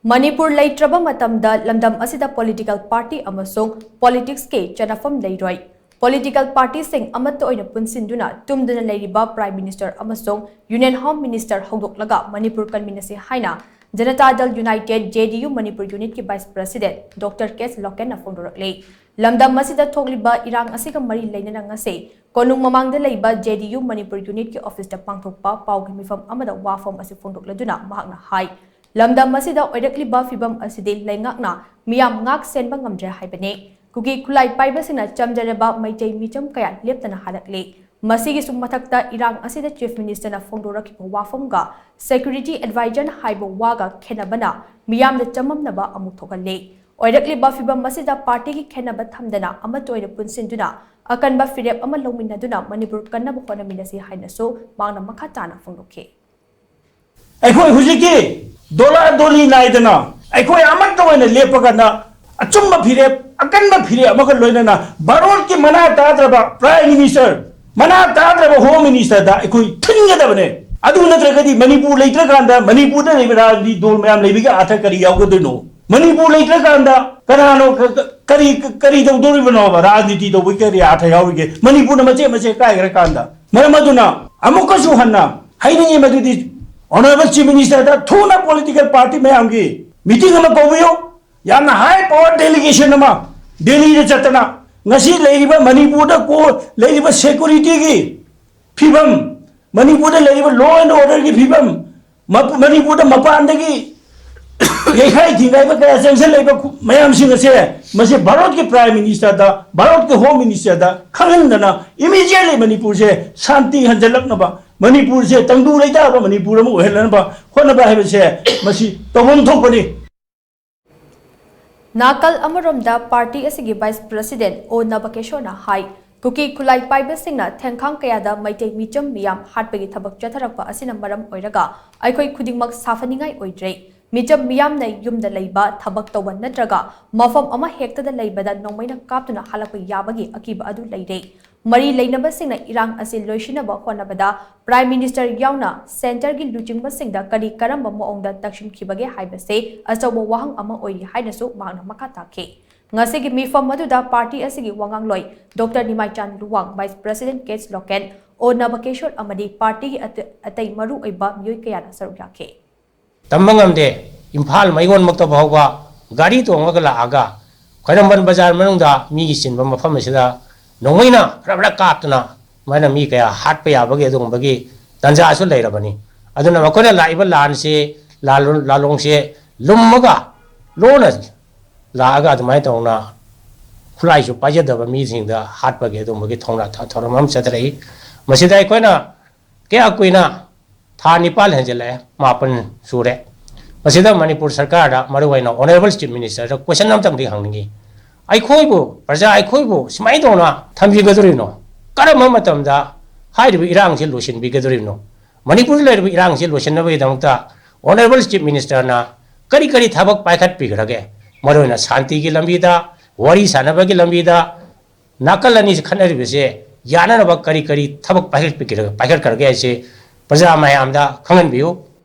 Manipur Leitraba Matam Da Lamdam Asida political party Amasung politics ke Channapham Leiroi. Political party sing AMATTA OINA PUNSHINDUNA TUMDUNA LEIRIBA Prime Minister Amasung Union Home Minister HONGDORAKLI Manipur KANMINNASI HAINA JANATA Dal United JDU Manipur Unit ki Vice President Dr. LOKEN na PHONGDORAKLI. Lamdam Asida thogliba irang asiga mari leinana ngase konung mamangda leiba JDU Manipur Unit ki office da pangthokpa pawgi mifam amada wafam asi phongdokladuna mahakna hai. Lamdam Asida oirakliba fibam asidi leingakna miyam ngak senba ngamdre haibane. Kugi kulai paibasina chamjareba maitei micham kaya leptana halakli. Masigi sumathakta irang asida Chief Minister na phongdorakiba wafamga Security Advisor na haiba waga khenabana miyam da chamamnaba amuk thokalle. Oirakliba fibam asida party ki khenaba thamdana AMATTA OINA PUNSHINDUNA akanba firep ama longminaduna Manipur kannaba HONAMINASI haina so mangna makhatana phongdokhe. Aikoi hujiki Dola doli naidana. Aikoi AMATTA OINA lepagana achumba phire akanba phire amaka loinana baron ki mana tadraba Prime Minister mana tadraba Home Minister da aikoi thinggadabane adu natragadi Manipur leitraganda Manipur da leibara di dol mayam leibiga atha kari yawgadoino Manipur leitraganda kanano kari dawdori banoba rajniti do wikari atha yawige Manipur na mache kai kanda maramaduna amukasu hanna haini madudi Honorable Chief Minister da thuna political party mayamgi meeting ama kobiyo yana high power delegation ama Delhi de chatana ngasi leiba Manipur da ko leiba security gi phibam Manipur da leiba law and order gi phibam Manipur da mapan da gi yekhai thingai ba ka sanction leiba mayam sing ase mase Bharat ke Prime Minister da Bharat ke Home Minister da khangandana immediately Manipur se shanti hanjalakna ba Manipur se tangdu leita ba Manipur mu helan ba khona ba hebe se masi tawon thokoni Nakal Amaromda Party asigi Vice President O Nabakeshona Hai Kuki Kulai Paiba Singna Tenkang Kayada Maitei Micham Miyam Hatpagi Tabak Jatarakpa Asina Maram Oiraga Aikoi Kudingmak Safaningai Oidre Micham Miyam na Yumda Leiba Tabak Tawan Natraga Mafam Ama Hekta da Leibada Nomaina Kaptuna Halapa Yabagi Akiba Adu Leire Mari Leinaba Singna Irang Asil Loishinaba Honabada Prime Minister Yauna Center gi Luchingba Singda Kari Karamba Moongda Dakshin Kibage Haibase Asawa Wahang Ama Oiri Hainasu Magna Makatake Ngasigi Mifam Maduda Party Asigi Wangang Loi Dr. Nimaichan Luwang Vice President Loken O Nabakeshwar Amadi Party Atay Maru Iba Myoy Kayana Sarukyake Tambangamde Imphal Maigon Makta Bhawga Gari to Ngagala Aga Kharamban Bazar Manungda Migi Sinba Mafam Asida Nomaina Rabra Kaptana Mana Mi Kaya Hat Payabagi Dungbagi Tanja Asul Lairabani Aduna Makona Laiba Lanse Lalong se Lumaga Lonas Laga Maitona Fly to Pajadava meeting the Hat Pagi Dumbagi Tona Toramam Saturday Masida Quena Kea Quina Tanipal Hangele Mapan Sure Masida Manipur Sarkada Maruina Honorable Chief Minister question of the Hangi I koibu, Praja I koibu, Smaidona, Tambi Gadurino, Karamamatamda, Hide Irang Solution Bigadurino, Manipur Irang Solution away Damta, Honorable Chief Minister na, Kari Tabak Pakat Pigage, Maruna Santi Gilambida, Wari Sanabagi Lambida, Nakalani Kanaribise, Yana Kari Tabak Pakat Kargase, Praja Mayamda, Kangan View,